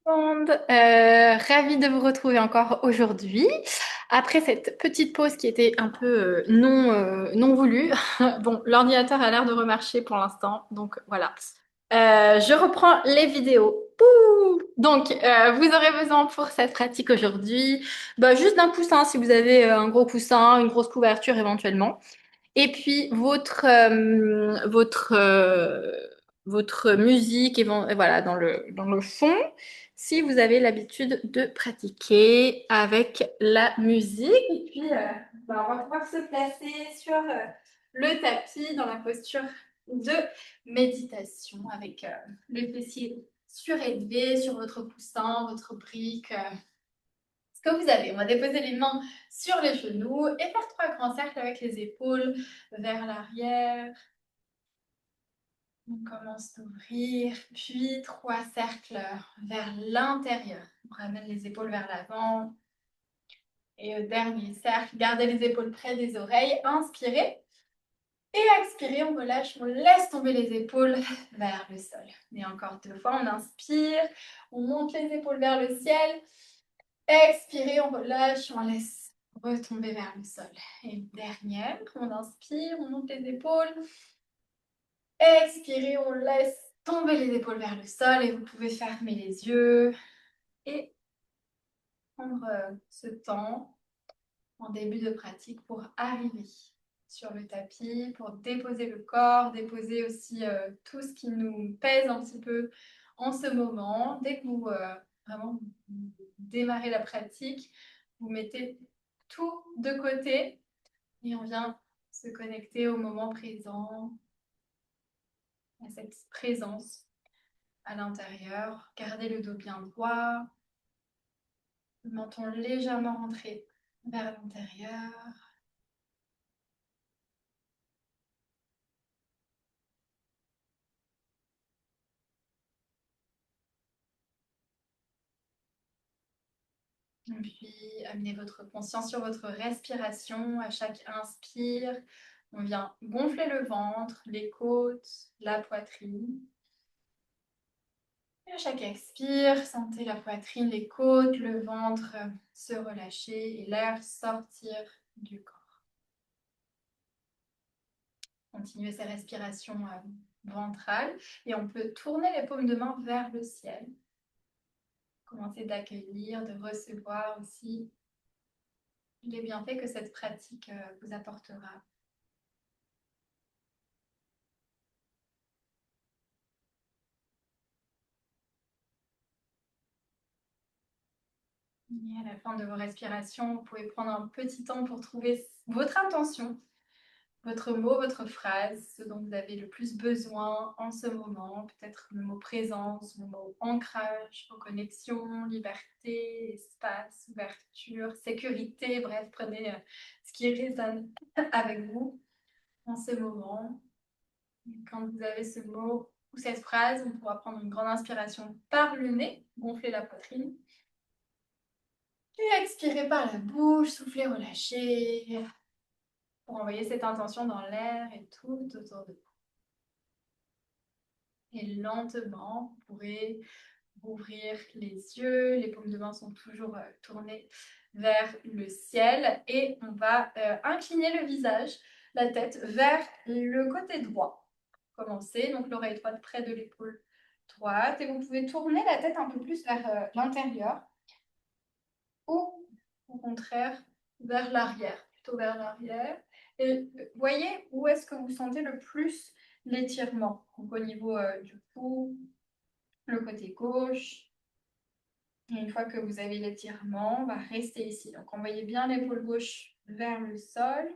Monde. Ravie de vous retrouver encore aujourd'hui. Après cette petite pause qui était un peu non voulue. Bon, l'ordinateur a l'air de remarcher pour l'instant, donc voilà. Je reprends les vidéos. Pouh. Donc, vous aurez besoin pour cette pratique aujourd'hui, bah, juste d'un coussin si vous avez un gros coussin, une grosse couverture éventuellement. Et puis votre musique, voilà, dans le fond, si vous avez l'habitude de pratiquer avec la musique. Et puis, bah, on va pouvoir se placer sur le tapis dans la posture de méditation avec le fessier surélevé sur votre coussin, votre brique. Ce que vous avez. On va déposer les mains sur les genoux et faire 3 grands cercles avec les épaules vers l'arrière. On commence d'ouvrir, puis 3 cercles vers l'intérieur. On ramène les épaules vers l'avant. Et au dernier cercle, gardez les épaules près des oreilles. Inspirez. Et expirez, on relâche, on laisse tomber les épaules vers le sol. Et encore 2 fois, on inspire, on monte les épaules vers le ciel. Expirez, on relâche, on laisse retomber vers le sol. Et dernière, on inspire, on monte les épaules. Expirez, on laisse tomber les épaules vers le sol et vous pouvez fermer les yeux et prendre ce temps en début de pratique pour arriver sur le tapis, pour déposer le corps, déposer aussi tout ce qui nous pèse un petit peu en ce moment. Dès que vous vraiment démarrez la pratique, vous mettez tout de côté et on vient se connecter au moment présent, à cette présence à l'intérieur. Gardez le dos bien droit, le menton légèrement rentré vers l'intérieur. Et puis, amenez votre conscience sur votre respiration. À chaque inspire, on vient gonfler le ventre, les côtes, la poitrine. Et à chaque expire, sentez la poitrine, les côtes, le ventre se relâcher et l'air sortir du corps. Continuez ces respirations ventrales et on peut tourner les paumes de main vers le ciel. Commencez d'accueillir, de recevoir aussi les bienfaits que cette pratique vous apportera. Et à la fin de vos respirations, vous pouvez prendre un petit temps pour trouver votre intention, votre mot, votre phrase, ce dont vous avez le plus besoin en ce moment. Peut-être le mot présence, le mot ancrage, reconnexion, liberté, espace, ouverture, sécurité. Bref, prenez ce qui résonne avec vous en ce moment. Et quand vous avez ce mot ou cette phrase, on pourra prendre une grande inspiration par le nez, gonfler la poitrine. Et expirer par la bouche, souffler, relâcher, pour envoyer cette intention dans l'air et tout autour de vous. Et lentement, vous pourrez ouvrir les yeux. Les paumes de main sont toujours tournées vers le ciel. Et on va incliner le visage, la tête vers le côté droit. Commencez, donc l'oreille droite près de l'épaule droite. Et vous pouvez tourner la tête un peu plus vers l'intérieur ou au contraire vers l'arrière, plutôt vers l'arrière. Et voyez où est-ce que vous sentez le plus l'étirement. Donc au niveau du cou, le côté gauche. Et une fois que vous avez l'étirement, on va rester ici. Donc envoyez bien l'épaule gauche vers le sol.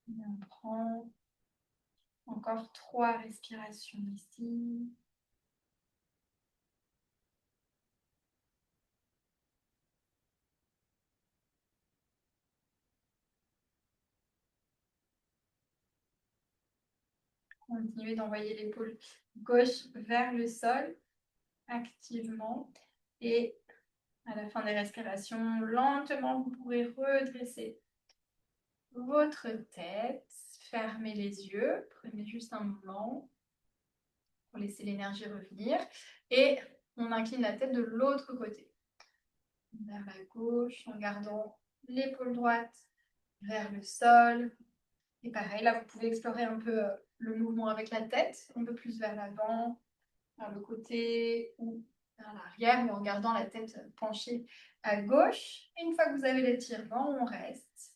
Et on prend encore 3 respirations ici. Continuez d'envoyer l'épaule gauche vers le sol activement. Et à la fin des respirations, lentement, vous pourrez redresser votre tête, fermez les yeux, prenez juste un moment pour laisser l'énergie revenir et on incline la tête de l'autre côté, vers la gauche en gardant l'épaule droite vers le sol. Et pareil, là, vous pouvez explorer un peu le mouvement avec la tête, un peu plus vers l'avant, vers le côté ou vers l'arrière, mais en gardant la tête penchée à gauche. Et une fois que vous avez l'étirement, on reste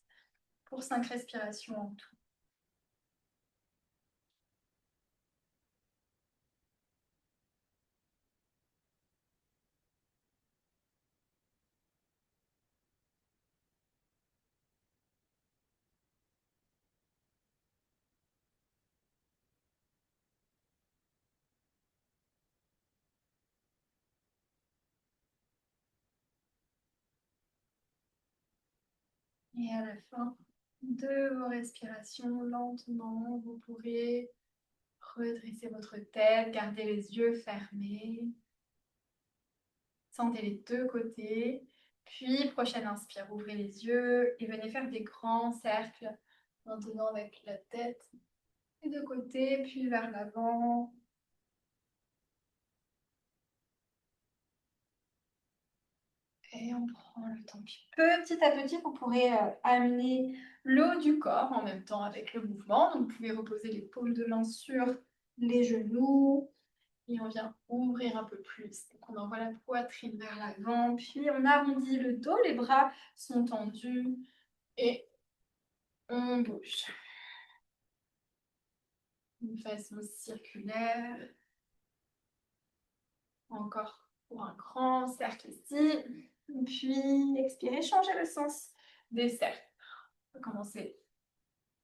pour 5 respirations en tout. Et à la fin de vos respirations, lentement, vous pourrez redresser votre tête, garder les yeux fermés. Sentez les deux côtés. Puis, prochaine inspire, ouvrez les yeux et venez faire des grands cercles. Maintenant avec la tête des deux côtés, puis vers l'avant. Et on prend le temps. Puis, petit à petit, vous pourrez amener le haut du corps en même temps avec le mouvement. Donc, vous pouvez reposer les paumes de main sur les genoux. Et on vient ouvrir un peu plus. Donc, on envoie la poitrine vers l'avant. Puis, on arrondit le dos. Les bras sont tendus. Et on bouge. Une façon circulaire. Encore pour un grand cercle ici. Puis, expirez, changez le sens des cercles. On va commencer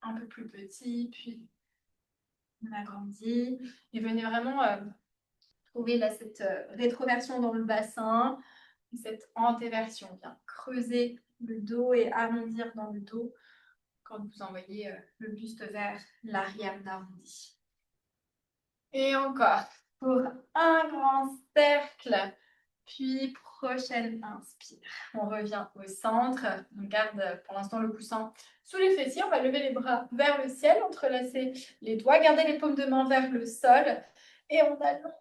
un peu plus petit, puis on agrandit. Et venez vraiment trouver là, cette rétroversion dans le bassin, cette antéversion. Bien creuser le dos et arrondir dans le dos quand vous envoyez le buste vers l'arrière d'arrondi. Et encore, pour un grand cercle. Puis, prochaine inspire. On revient au centre. On garde pour l'instant le coussin sous les fessiers. On va lever les bras vers le ciel, entrelacer les doigts, garder les paumes de main vers le sol. Et on allonge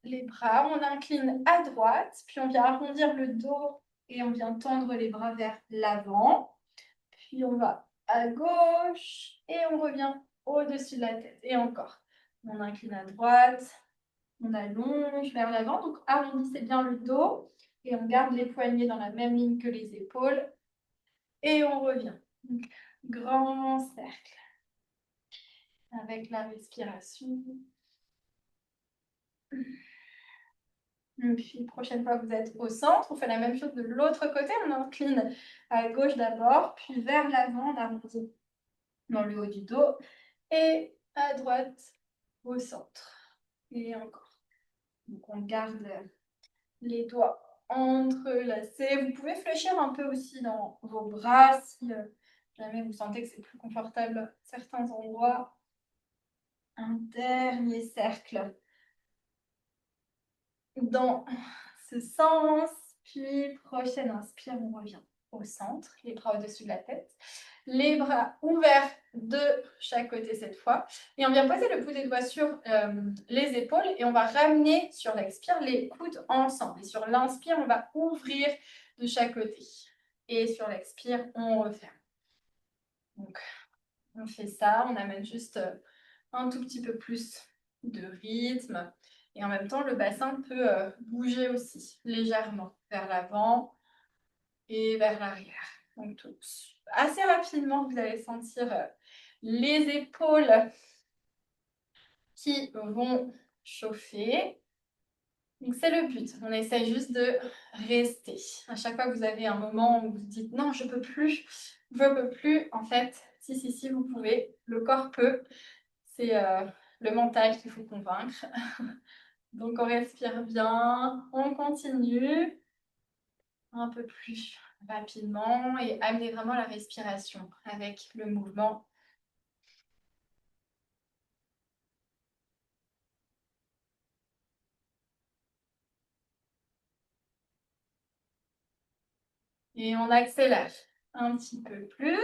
les bras. On incline à droite. Puis, on vient arrondir le dos et on vient tendre les bras vers l'avant. Puis, on va à gauche et on revient au-dessus de la tête. Et encore. On incline à droite. On allonge vers l'avant, donc arrondissez bien le dos et on garde les poignets dans la même ligne que les épaules et on revient. Donc, grand cercle avec la respiration. Et puis, prochaine fois que vous êtes au centre, on fait la même chose de l'autre côté. On incline à gauche d'abord, puis vers l'avant, on arrondit dans le haut du dos et à droite au centre. Et encore. Donc, on garde les doigts entrelacés. Vous pouvez fléchir un peu aussi dans vos bras si jamais vous sentez que c'est plus confortable à certains endroits. Un dernier cercle dans ce sens. Puis, prochaine inspire, on revient au centre, les bras au-dessus de la tête. Les bras ouverts de chaque côté cette fois. Et on vient poser le bout des doigts sur les épaules et on va ramener sur l'expire les coudes ensemble. Et sur l'inspire, on va ouvrir de chaque côté. Et sur l'expire, on referme. Donc, on fait ça. On amène juste un tout petit peu plus de rythme. Et en même temps, le bassin peut bouger aussi légèrement vers l'avant et vers l'arrière. Donc, assez rapidement, vous allez sentir les épaules qui vont chauffer. Donc, c'est le but. On essaie juste de rester. À chaque fois que vous avez un moment où vous dites « Non, je peux plus, je peux plus », en fait, si, vous pouvez. Le corps peut. C'est le mental qu'il faut convaincre. Donc, on respire bien. On continue un peu plus rapidement et amener vraiment la respiration avec le mouvement. Et on accélère un petit peu plus.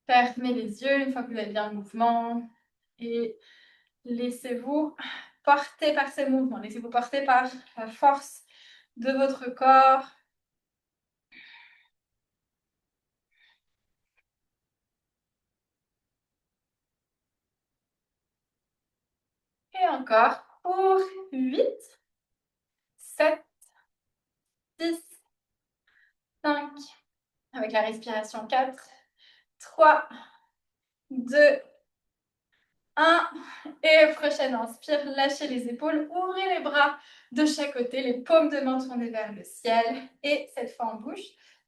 Fermez les yeux une fois que vous avez bien le mouvement et laissez-vous porter par ces mouvements. Laissez-vous porter par la force de votre corps. Et encore pour 8, 7, 6, 5, avec la respiration 4, 3, 2, 1. Et prochaine inspire, lâchez les épaules, ouvrez les bras de chaque côté, les paumes de main tournées vers le ciel. Et cette fois, on bouge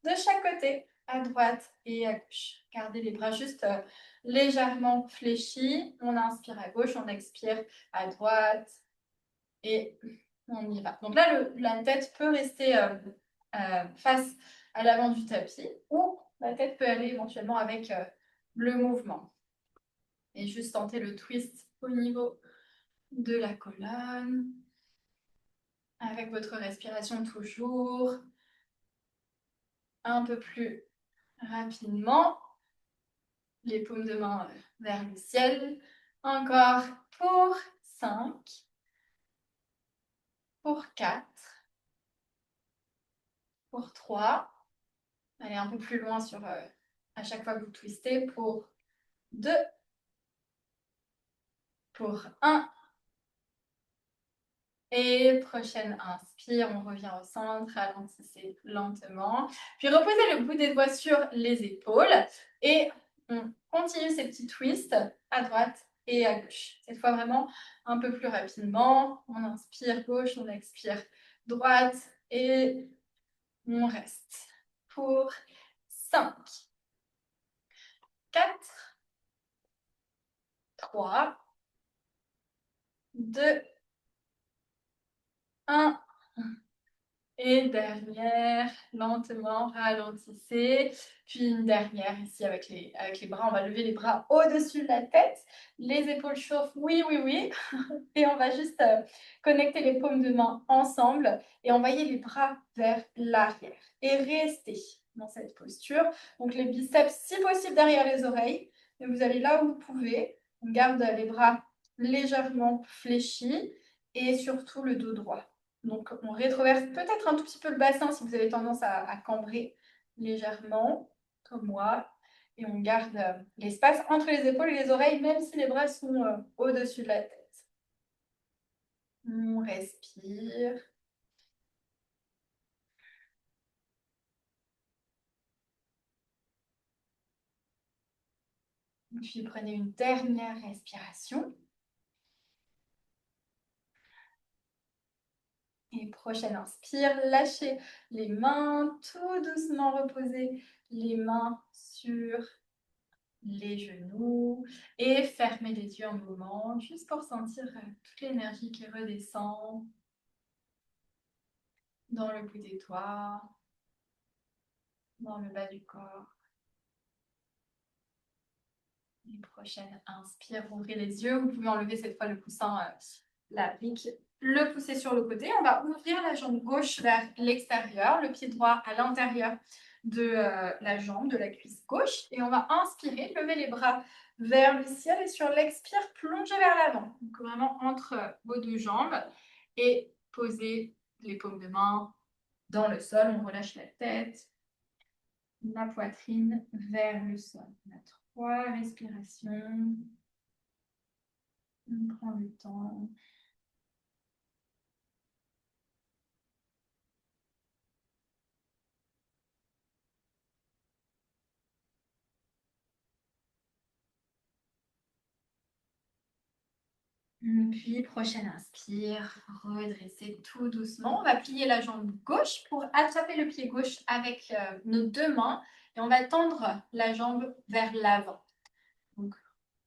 de chaque côté, à droite et à gauche. Gardez les bras juste légèrement fléchis. On inspire à gauche, on expire à droite et on y va. Donc là, la tête peut rester face à l'avant du tapis ou la tête peut aller éventuellement avec le mouvement. Et juste tenter le twist au niveau de la colonne. Avec votre respiration toujours un peu plus rapidement. Les paumes de main vers le ciel. Encore pour 5. Pour 4. Pour 3. Allez un peu plus loin sur à chaque fois que vous twistez. Pour 2. Pour 1. Et prochaine inspire, on revient au centre, ralentissez lentement. Puis reposez le bout des doigts sur les épaules et on continue ces petits twists à droite et à gauche. Cette fois vraiment un peu plus rapidement. On inspire gauche, on expire droite et on reste. Pour 5, 4, 3, 2, 1. Et derrière, lentement, ralentissez. Puis une dernière ici avec les bras. On va lever les bras au-dessus de la tête. Les épaules chauffent, oui, oui, oui. Et on va juste connecter les paumes de main ensemble et envoyer les bras vers l'arrière. Et restez dans cette posture. Donc les biceps, si possible, derrière les oreilles. Et vous allez là où vous pouvez. On garde les bras légèrement fléchis et surtout le dos droit. Donc, on rétroverse peut-être un tout petit peu le bassin si vous avez tendance à cambrer légèrement, comme moi. Et on garde l'espace entre les épaules et les oreilles, même si les bras sont au-dessus de la tête. On respire. Puis prenez une dernière respiration. Et prochaine inspire, lâchez les mains, tout doucement reposez les mains sur les genoux et fermez les yeux un moment juste pour sentir toute l'énergie qui redescend dans le bout des doigts, dans le bas du corps. Et prochaine inspire, ouvrez les yeux. Vous pouvez enlever cette fois le coussin, la brique, le pousser sur le côté. On va ouvrir la jambe gauche vers l'extérieur, le pied droit à l'intérieur de la jambe, de la cuisse gauche. Et on va inspirer, lever les bras vers le ciel et sur l'expire, plonger vers l'avant. Donc vraiment entre vos deux jambes et poser les paumes de main dans le sol. On relâche la tête, la poitrine vers le sol. On a 3 respirations. On prend le temps. Puis, prochaine inspire, redressez tout doucement. On va plier la jambe gauche pour attraper le pied gauche avec nos deux mains et on va tendre la jambe vers l'avant. Donc,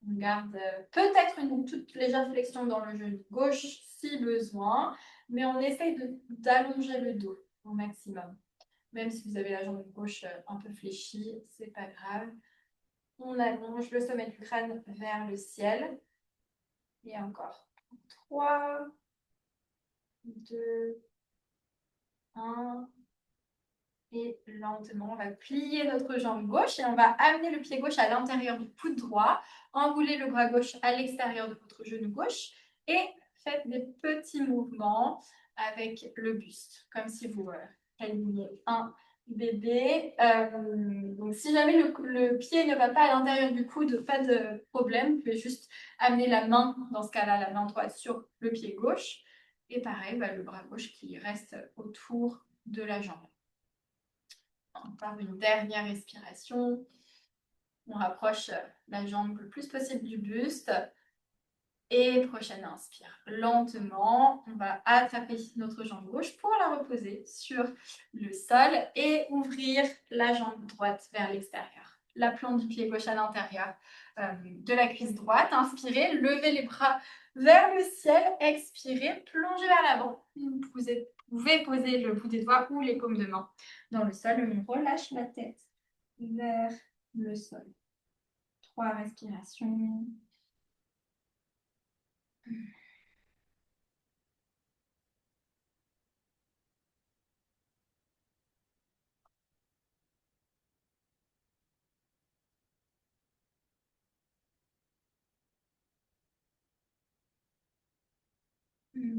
on garde peut-être une toute légère flexion dans le genou gauche si besoin, mais on essaye d'allonger le dos au maximum. Même si vous avez la jambe gauche un peu fléchie, c'est pas grave. On allonge le sommet du crâne vers le ciel. Et encore. 3, 2, 1. Et lentement, on va plier notre jambe gauche et on va amener le pied gauche à l'intérieur du coude droit. Enroulez le bras gauche à l'extérieur de votre genou gauche et faites des petits mouvements avec le buste, comme si vous aligniez un bébé. Donc, si jamais le pied ne va pas à l'intérieur du coude, pas de problème. Vous pouvez juste amener la main, dans ce cas-là, la main droite sur le pied gauche. Et pareil, le bras gauche qui reste autour de la jambe. Encore une dernière respiration. On rapproche la jambe le plus possible du buste. Et prochaine inspire. Lentement, on va attraper notre jambe gauche pour la reposer sur le sol et ouvrir la jambe droite vers l'extérieur. La plante du pied gauche à l'intérieur de la cuisse droite. Inspirez, levez les bras vers le ciel. Expirez, plongez vers l'avant. Vous pouvez poser le bout des doigts ou les paumes de main dans le sol. On relâche la tête vers le sol. 3 respirations.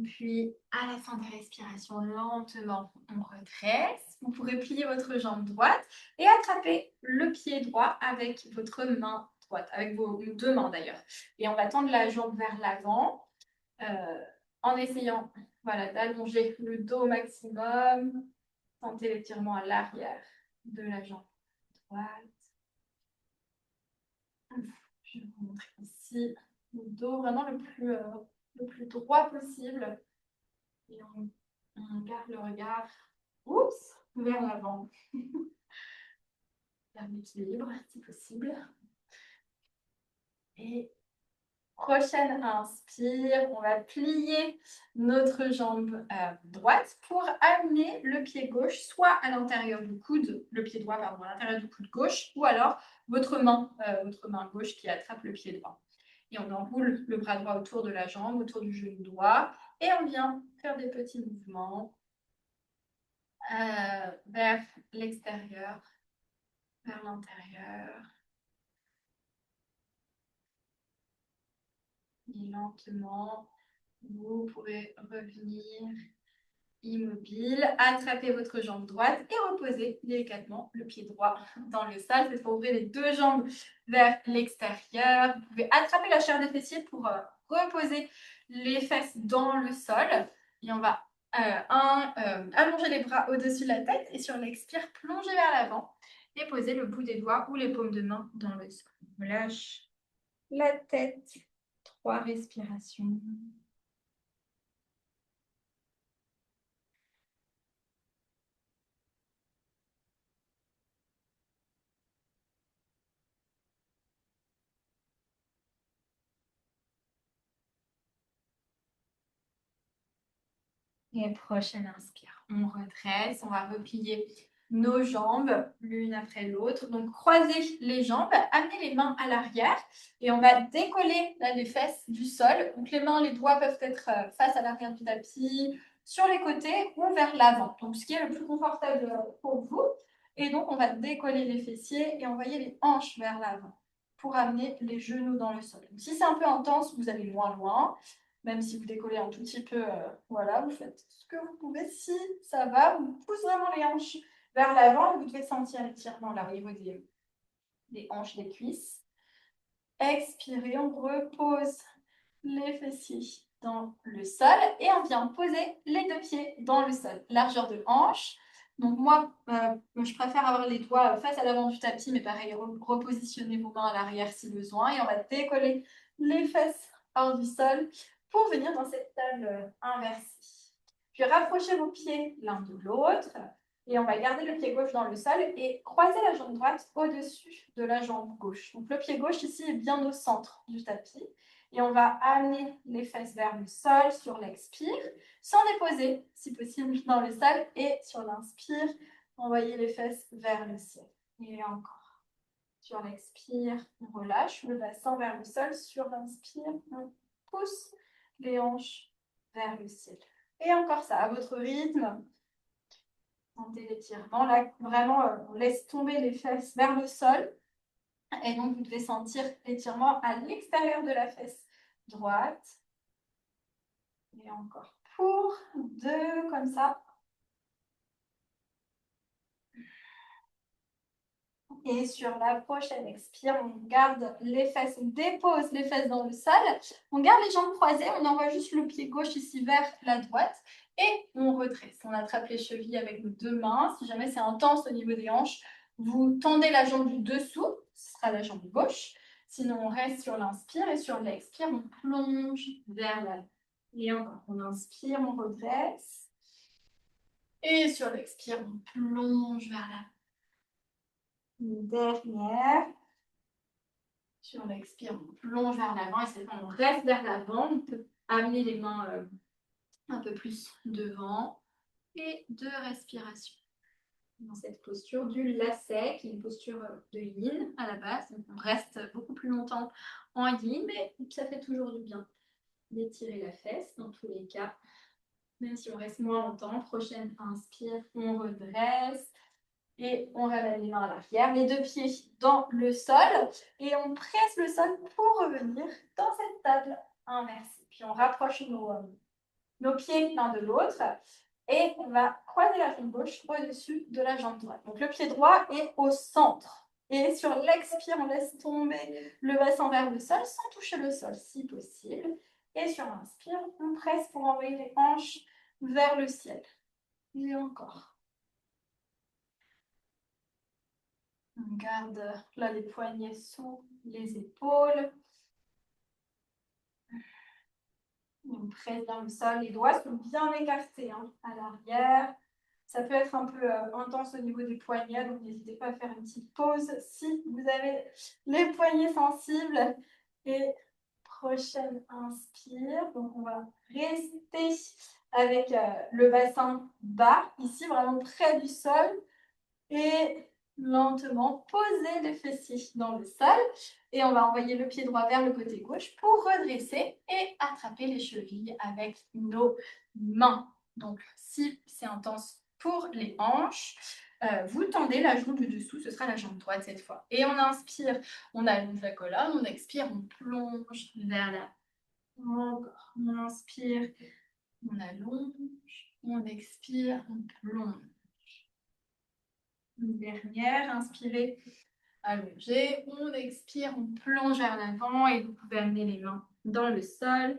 Puis, à la fin des respirations, lentement, on redresse. Vous pourrez plier votre jambe droite et attraper le pied droit avec votre main droite, avec vos 2 mains d'ailleurs. Et on va tendre la jambe vers l'avant en essayant d'allonger le dos au maximum. Sentez l'étirement à l'arrière de la jambe droite. Je vais vous montrer ici le dos vraiment le plus droit possible. Et on garde le regard vers l'avant. Vers l'équilibre, si possible. Et prochaine inspire, on va plier notre jambe droite pour amener le pied gauche soit à l'intérieur du coude, le pied droit, pardon, à l'intérieur du coude gauche, ou alors votre main gauche qui attrape le pied droit. Et on enroule le bras droit autour de la jambe, autour du genou droit, et on vient faire des petits mouvements vers l'extérieur, vers l'intérieur. Et lentement, vous pourrez revenir immobile, attraper votre jambe droite et reposer délicatement le pied droit dans le sol. C'est pour ouvrir les 2 jambes vers l'extérieur. Vous pouvez attraper la chair des fessiers pour reposer les fesses dans le sol. Et on va allonger les bras au-dessus de la tête et sur l'expire, plonger vers l'avant et poser le bout des doigts ou les paumes de main dans le sol. On lâche la tête. 3 respirations. Et prochaine inspire. On redresse, on va replier nos jambes l'une après l'autre. Donc, croisez les jambes, amenez les mains à l'arrière et on va décoller les fesses du sol. Donc, les mains, les doigts peuvent être face à l'arrière du tapis, sur les côtés ou vers l'avant. Donc, ce qui est le plus confortable pour vous. Et donc, on va décoller les fessiers et envoyer les hanches vers l'avant pour amener les genoux dans le sol. Donc, si c'est un peu intense, vous allez moins loin. Même si vous décollez un tout petit peu, vous faites ce que vous pouvez. Si ça va, vous poussez vraiment les hanches vers l'avant et vous devez sentir l'étirement là au niveau des hanches, des cuisses. Expirez, on repose les fessiers dans le sol et on vient poser les 2 pieds dans le sol. Largeur de hanche. Donc moi, je préfère avoir les doigts face à l'avant du tapis, mais pareil, repositionnez vos mains à l'arrière si besoin et on va décoller les fesses hors du sol pour venir dans cette table inversée. Puis rapprochez vos pieds l'un de l'autre et on va garder le pied gauche dans le sol et croiser la jambe droite au-dessus de la jambe gauche. Donc le pied gauche ici est bien au centre du tapis. Et on va amener les fesses vers le sol sur l'expire, sans déposer, si possible, dans le sol. Et sur l'inspire, envoyer les fesses vers le ciel. Et encore. Sur l'expire, on relâche le bassin vers le sol. Sur l'inspire, on pousse les hanches vers le ciel. Et encore ça, à votre rythme. Sentez l'étirement. Là, vraiment, on laisse tomber les fesses vers le sol. Et donc, vous devez sentir l'étirement à l'extérieur de la fesse droite. Et encore pour 2, comme ça. Et sur la prochaine expire, on garde les fesses, on dépose les fesses dans le sol. On garde les jambes croisées, on envoie juste le pied gauche ici vers la droite. Et on redresse. On attrape les chevilles avec nos 2 mains. Si jamais c'est intense au niveau des hanches, vous tendez la jambe du dessous, ce sera la jambe gauche. Sinon, on reste sur l'inspire et sur l'expire, on plonge vers l'avant. Et encore, on inspire, on redresse. Et sur l'expire, on plonge vers l'avant. Une dernière. Sur l'expire, on plonge vers l'avant et cette fois, on reste vers l'avant. On peut amener les mains un peu plus devant. Et 2 respirations. Dans cette posture du lacet, qui est une posture de yin à la base. Donc on reste beaucoup plus longtemps en yin, mais ça fait toujours du bien d'étirer la fesse dans tous les cas. Même si on reste moins longtemps. Prochaine inspire, on redresse. Et on ramène les mains à l'arrière, les 2 pieds dans le sol. Et on presse le sol pour revenir dans cette table inversée. Puis on rapproche nos pieds l'un de l'autre. Et on va croiser la jambe gauche au-dessus de la jambe droite. Donc le pied droit est au centre. Et sur l'expire, on laisse tomber le bassin vers le sol sans toucher le sol si possible. Et sur l'inspire, on presse pour envoyer les hanches vers le ciel. Et encore. On garde là les poignets sous les épaules. On presse dans le sol. Les doigts sont bien écartés à l'arrière. Ça peut être un peu intense au niveau des poignets, donc n'hésitez pas à faire une petite pause si vous avez les poignets sensibles. Et prochaine inspire. Donc on va rester avec le bassin bas, ici vraiment près du sol. Et lentement poser les fessiers dans le sol. Et on va envoyer le pied droit vers le côté gauche pour redresser et attraper les chevilles avec nos mains. Donc, si c'est intense pour les hanches, vous tendez la jambe du dessous, ce sera la jambe droite cette fois. Et on inspire, on allonge la colonne, on expire, on plonge vers là. Encore, on inspire, on allonge, on expire, on plonge. Une dernière, inspirez, allongez, on expire, on plonge vers l'avant et vous pouvez amener les mains dans le sol.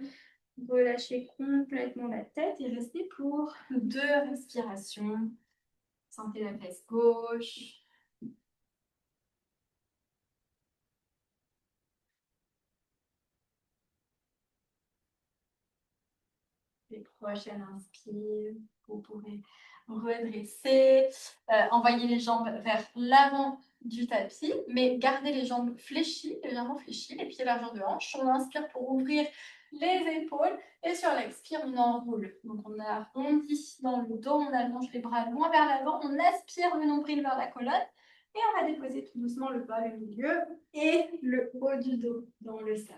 Relâchez complètement la tête et restez pour 2 respirations. Sentez la fesse gauche. Les prochaines inspires, vous pouvez redresser, envoyer les jambes vers l'avant du tapis, mais gardez les jambes fléchies, légèrement fléchies, les pieds largeur de hanche. On inspire pour ouvrir les épaules et sur l'expire, on enroule. Donc on arrondit dans le dos, on allonge les bras loin vers l'avant, on aspire le nombril vers la colonne et on va déposer tout doucement le bas, le milieu et le haut du dos dans le sol.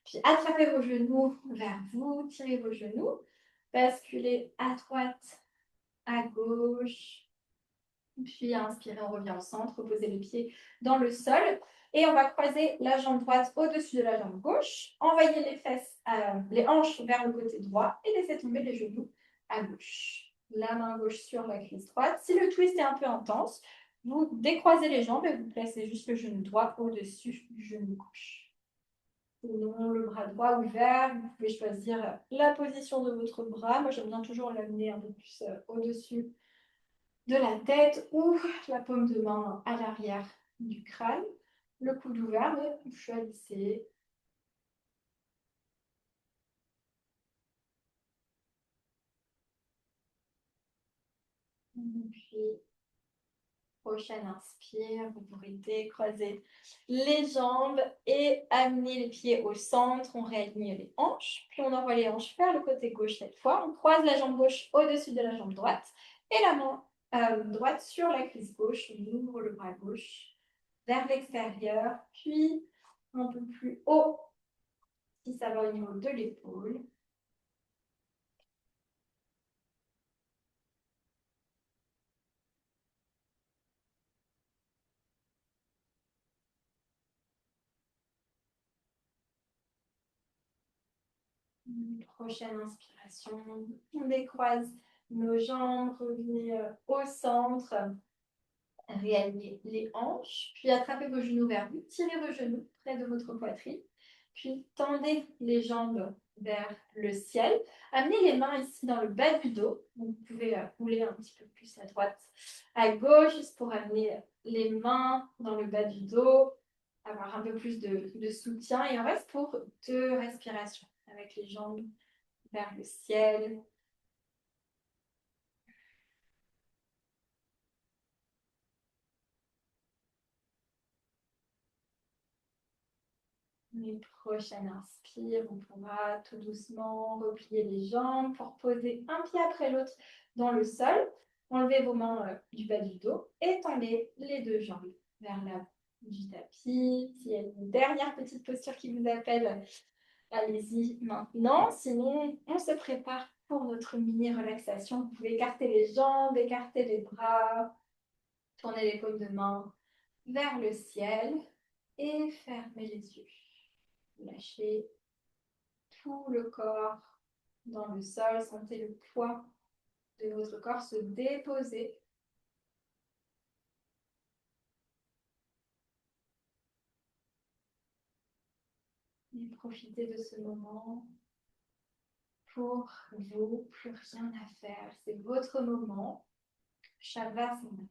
Puis attrapez vos genoux vers vous, tirez vos genoux. Basculer à droite, à gauche. Puis inspirez, on revient au centre, reposez les pieds dans le sol. Et on va croiser la jambe droite au-dessus de la jambe gauche. Envoyer les fesses, les hanches vers le côté droit et laissez tomber les genoux à gauche. La main gauche sur la cuisse droite. Si le twist est un peu intense, vous décroisez les jambes et vous placez juste le genou droit au-dessus du genou gauche. Sinon, le bras droit ouvert, vous pouvez choisir la position de votre bras. Moi, j'aime bien toujours l'amener un peu plus au-dessus de la tête ou la paume de main à l'arrière du crâne. Le coude ouvert, mais vous choisissez. Puis, prochaine inspire, vous pourrez décroiser les jambes et amener les pieds au centre. On réaligne les hanches, puis on envoie les hanches vers le côté gauche cette fois. On croise la jambe gauche au-dessus de la jambe droite et la main droite sur la cuisse gauche. On ouvre le bras gauche vers l'extérieur, puis un peu plus haut si ça va au niveau de l'épaule. « Une prochaine inspiration. On décroise nos jambes, revenez au centre. Réalignez les hanches, puis attrapez vos genoux vers vous, tirez vos genoux près de votre poitrine, puis tendez les jambes vers le ciel. Amenez les mains ici dans le bas du dos. Vous pouvez rouler un petit peu plus à droite, à gauche, juste pour amener les mains dans le bas du dos, avoir un peu plus de soutien. Et on reste pour 2 respirations avec les jambes vers le ciel. Les prochaines inspire, on pourra tout doucement replier les jambes pour poser un pied après l'autre dans le sol. Enlevez vos mains du bas du dos et tendez les 2 jambes vers l'avant du tapis. S'il y a une dernière petite posture qui vous appelle, allez-y maintenant. Sinon, on se prépare pour notre mini relaxation. Vous pouvez écarter les jambes, écarter les bras, tourner les paumes de main vers le ciel et fermer les yeux. Lâchez tout le corps dans le sol. Sentez le poids de votre corps se déposer. Et profitez de ce moment pour vous. Plus rien à faire. C'est votre moment. Shavasana.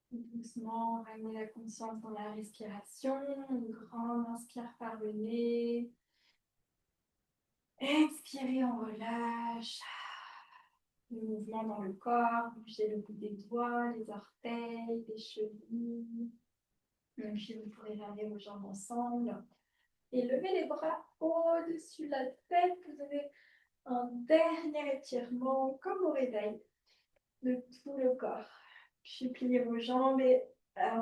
Doucement, ramenez la conscience dans la respiration. Une grande inspire par le nez. Expirez, on relâche. Le mouvement dans le corps, bougez le bout des doigts, les orteils, les chevilles. Et puis vous pourrez ramener vos jambes ensemble. Et levez les bras au-dessus de la tête. Vous avez un dernier étirement comme au réveil de tout le corps. Puis pliez vos jambes et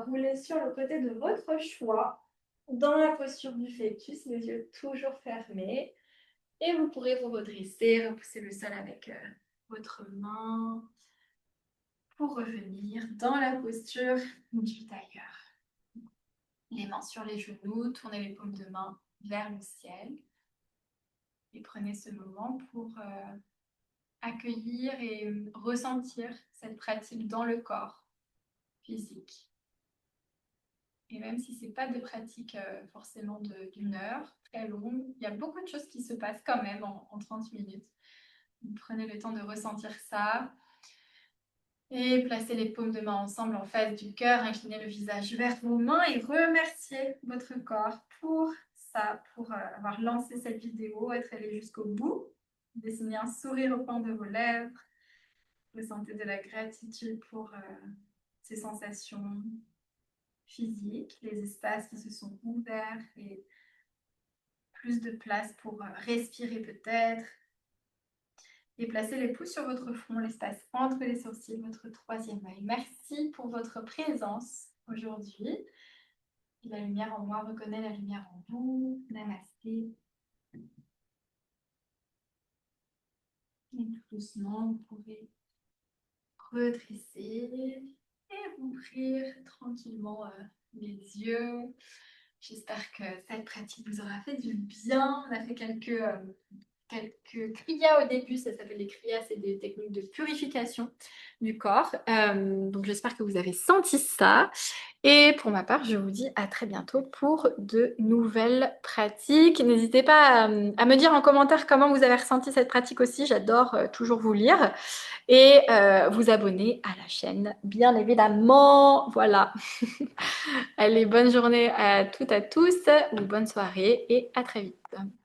roulez sur le côté de votre choix dans la posture du fœtus, les yeux toujours fermés. Et vous pourrez vous redresser, repousser le sol avec votre main pour revenir dans la posture du tailleur. Les mains sur les genoux, tournez les paumes de main vers le ciel. Et prenez ce moment pour accueillir et ressentir cette pratique dans le corps physique. Et même si ce n'est pas des pratiques forcément d'une heure, très longue, il y a beaucoup de choses qui se passent quand même en 30 minutes. Vous prenez le temps de ressentir ça. Et placez les paumes de main ensemble en face du cœur, inclinez le visage vers vos mains et remerciez votre corps pour ça, pour avoir lancé cette vidéo, être allé jusqu'au bout. Dessinez un sourire au coin de vos lèvres. Ressentez de la gratitude pour ces sensations physiques, les espaces qui se sont ouverts et plus de place pour respirer peut-être. Et placez les pouces sur votre front, l'espace entre les sourcils, votre troisième œil. Merci pour votre présence aujourd'hui. La lumière en moi reconnaît la lumière en vous. Namasté. Et tout doucement, vous pouvez redresser. et ouvrir tranquillement les yeux. J'espère que cette pratique vous aura fait du bien. On a fait quelques kriyas au début. Ça s'appelle les kriyas, c'est des techniques de purification du corps. Donc j'espère que vous avez senti ça. Et pour ma part, je vous dis à très bientôt pour de nouvelles pratiques. N'hésitez pas à me dire en commentaire comment vous avez ressenti cette pratique aussi. J'adore toujours vous lire. Et vous abonner à la chaîne, bien évidemment. Voilà. Allez, bonne journée à toutes, à tous, ou bonne soirée et à très vite.